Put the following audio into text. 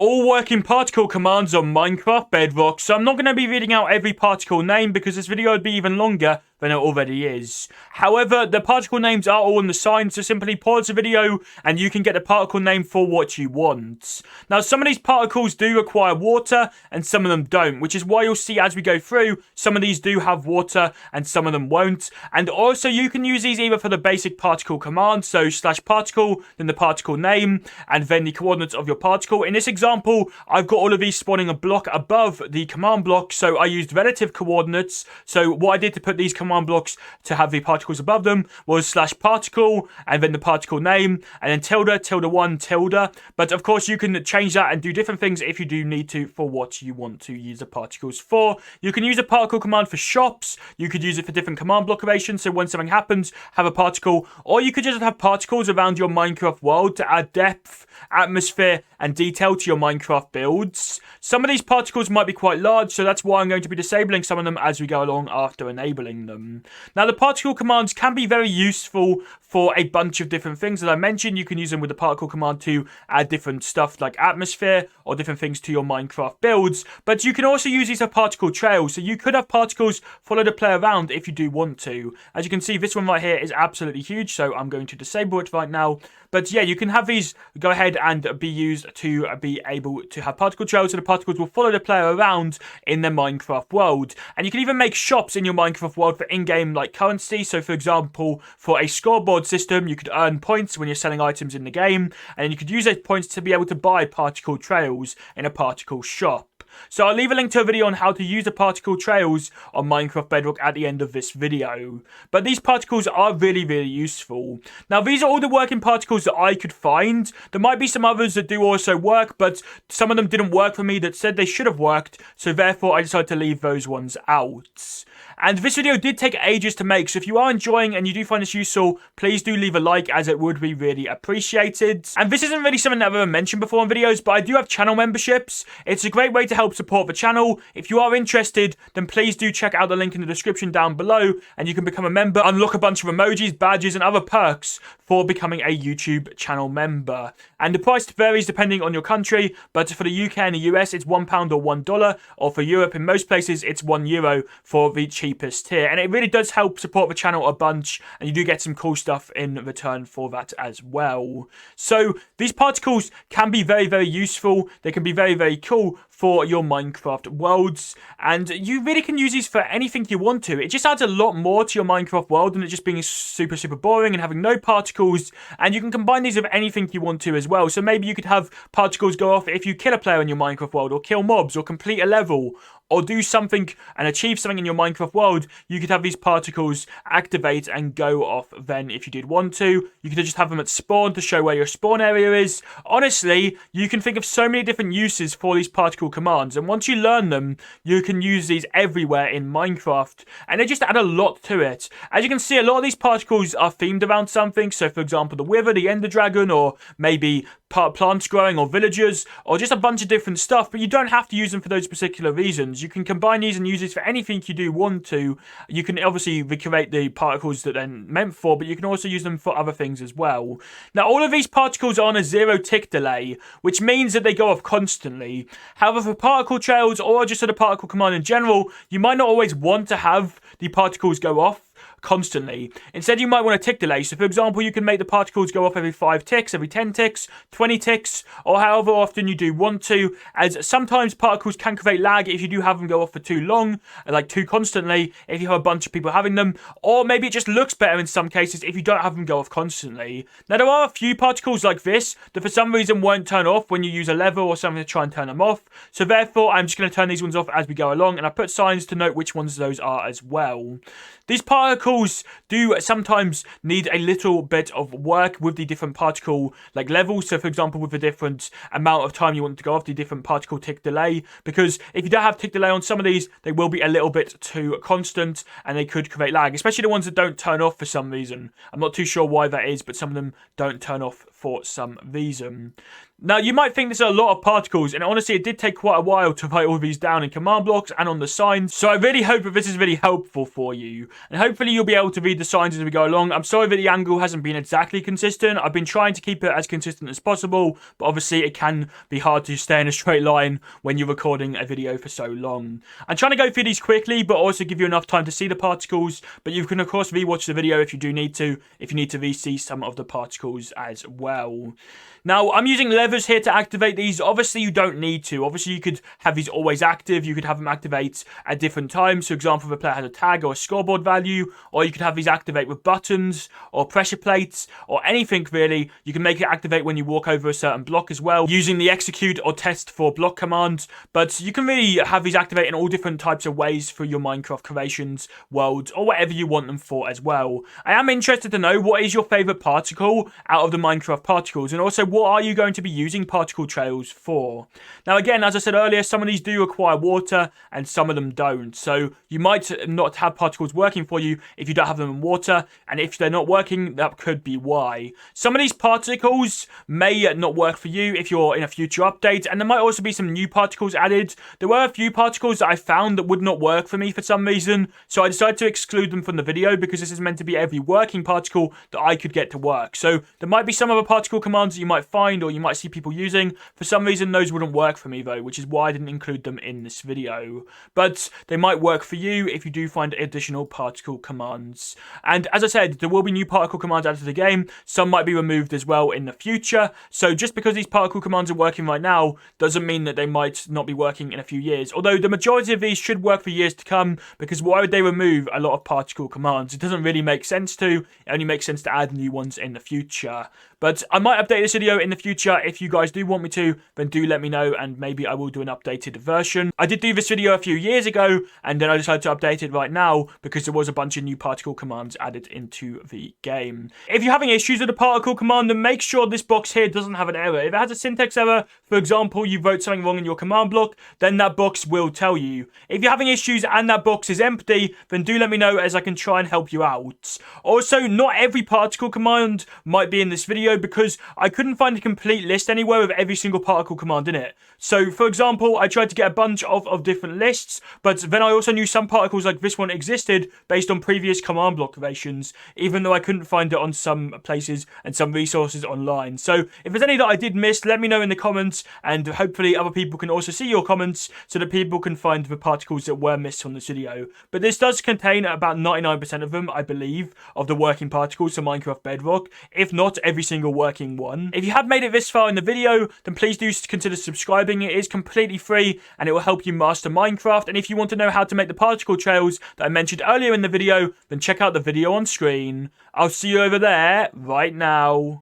All working particle commands on Minecraft Bedrock, so I'm not going to be reading out every particle name because this video would be even longer than it already is. However, the particle names are all in the sign, so simply pause the video and you can get the particle name for what you want. Now, some of these particles do require water and some of them don't, which is why you'll see as we go through, some of these do have water and some of them won't. And also you can use these either for the basic particle command, so /particle, then the particle name, and then the coordinates of your particle. In this example, I've got all of these spawning a block above the command block, so I used relative coordinates. So what I did to put these command blocks to have the particles above them was /particle, and then the particle name, and then tilde, tilde. But of course you can change that and do different things if you do need to for what you want to use the particles for. You can use a particle command for shops, you could use it for different command block operations, so when something happens, have a particle, or you could just have particles around your Minecraft world to add depth, atmosphere, and detail to your Minecraft builds. Some of these particles might be quite large, so that's why I'm going to be disabling some of them as we go along after enabling them. Now, the particle commands can be very useful for a bunch of different things. As I mentioned, you can use them with the particle command to add different stuff like atmosphere or different things to your Minecraft builds, but you can also use these as particle trails, so you could have particles follow the player around if you do want to. As you can see, this one right here is absolutely huge, so I'm going to disable it right now. But yeah, you can have these go ahead and be used to be able to have particle trails, so the particles will follow the player around in their Minecraft world. And you can even make shops in your Minecraft world for in-game like currency. So for example, for a scoreboard system, you could earn points when you're selling items in the game, and you could use those points to be able to buy particle trails in a particle shop. So I'll leave a link to a video on how to use the particle trails on Minecraft Bedrock at the end of this video. But these particles are really useful. Now, these are all the working particles that I could find. There might be some others that do also work, but some of them didn't work for me that said they should have worked, so therefore I decided to leave those ones out. And this video did take ages to make, so if you are enjoying and you do find this useful, please do leave a like, as it would be really appreciated. And this isn't really something that I've ever mentioned before in videos, but I do have channel memberships. It's a great way to help support the channel. If you are interested, then please do check out the link in the description down below, and you can become a member, unlock a bunch of emojis, badges, and other perks for becoming a YouTube channel member. And the price varies depending on your country, but for the UK and the US, it's £1 or $1, or for Europe, in most places, it's €1 for the cheapest tier. And it really does help support the channel a bunch, and you do get some cool stuff in return for that as well. So these particles can be very useful. They can be very cool for your Minecraft worlds, and you really can use these for anything you want to. It just adds a lot more to your Minecraft world than it just being super boring and having no particles, and you can combine these with anything you want to as well. So maybe you could have particles go off if you kill a player in your Minecraft world, or kill mobs, or complete a level, or do something and achieve something in your Minecraft world. You could have these particles activate and go off then if you did want to. You could just have them at spawn to show where your spawn area is. Honestly, you can think of so many different uses for these particle commands, and once you learn them, you can use these everywhere in Minecraft, and they just add a lot to it. As you can see, a lot of these particles are themed around something, so for example, the Wither, the Ender Dragon, or maybe plants growing, or villagers, or just a bunch of different stuff, but you don't have to use them for those particular reasons. You can combine these and use these for anything you do want to. You can obviously recreate the particles that they're meant for, but you can also use them for other things as well. Now, all of these particles are on a 0 tick delay, which means that they go off constantly. However, for particle trails, or just for the particle command in general, you might not always want to have the particles go off constantly. Instead, you might want a tick delay. So for example, you can make the particles go off every 5 ticks, every 10 ticks, 20 ticks, or however often you do want to, as sometimes particles can create lag if you do have them go off for too long, like too constantly, if you have a bunch of people having them, or maybe it just looks better in some cases if you don't have them go off constantly. Now, there are a few particles like this that for some reason won't turn off when you use a lever or something to try and turn them off, so therefore I'm just going to turn these ones off as we go along, and I put signs to note which ones those are as well. These particles do sometimes need a little bit of work with the different particle levels. So for example, with the different amount of time you want to go off, the different particle tick delay, because if you don't have tick delay on some of these, they will be a little bit too constant and they could create lag, especially the ones that don't turn off for some reason. I'm not too sure why that is, but some of them don't turn off for some reason. Now, you might think there's a lot of particles, and honestly, it did take quite a while to write all these down in command blocks and on the signs, so I really hope that this is really helpful for you, and hopefully you'll be able to read the signs as we go along. I'm sorry that the angle hasn't been exactly consistent. I've been trying to keep it as consistent as possible, but obviously it can be hard to stay in a straight line when you're recording a video for so long. I'm trying to go through these quickly, but also give you enough time to see the particles, but you can of course rewatch the video if you do need to, if you need to re-see some of the particles as well. Now, I'm using levers here to activate these. Obviously, you don't need to. Obviously, you could have these always active. You could have them activate at different times. For example, if a player has a tag or a scoreboard value, or you could have these activate with buttons or pressure plates or anything really. You can make it activate when you walk over a certain block as well, using the execute or test for block command. But you can really have these activate in all different types of ways for your Minecraft creations, worlds, or whatever you want them for as well. I am interested to know what is your favorite particle out of the Minecraft particles, and also what are you going to be using particle trails for? Now again, as I said earlier, some of these do require water and some of them don't. So you might not have particles working for you if you don't have them in water, and if they're not working, that could be why. Some of these particles may not work for you if you're in a future update, and there might also be some new particles added. There were a few particles that I found that would not work for me for some reason, so I decided to exclude them from the video because this is meant to be every working particle that I could get to work. So there might be some other particle commands that you might find or you might see people using. For some reason, those wouldn't work for me though, which is why I didn't include them in this video. But they might work for you if you do find additional particle commands. And as I said, there will be new particle commands added to the game. Some might be removed as well in the future. So just because these particle commands are working right now doesn't mean that they might not be working in a few years. Although the majority of these should work for years to come, because why would they remove a lot of particle commands? It doesn't really make sense to. It only makes sense to add new ones in the future. But I might update this video in the future. If you guys do want me to, then do let me know, and maybe I will do an updated version. I did do this video a few years ago, and then I decided to update it right now because there was a bunch of new particle commands added into the game. If you're having issues with the particle command, then make sure this box here doesn't have an error. If it has a syntax error, for example, you wrote something wrong in your command block, then that box will tell you. If you're having issues and that box is empty, then do let me know as I can try and help you out. Also, not every particle command might be in this video because I couldn't find a complete list anywhere with every single particle command in it. So, for example, I tried to get a bunch of different lists, but then I also knew some particles like this one existed based on previous command block creations, even though I couldn't find it on some places and some resources online. So, if there's any that I did miss, let me know in the comments, and hopefully other people can also see your comments so that people can find the particles that were missed on this video. But this does contain about 99% of them, I believe, of the working particles to Minecraft Bedrock, if not every single working one. If you have made it this far in the video, then please do consider subscribing. It is completely free and it will help you master Minecraft. And if you want to know how to make the particle trails that I mentioned earlier in the video, then check out the video on screen. I'll see you over there right now.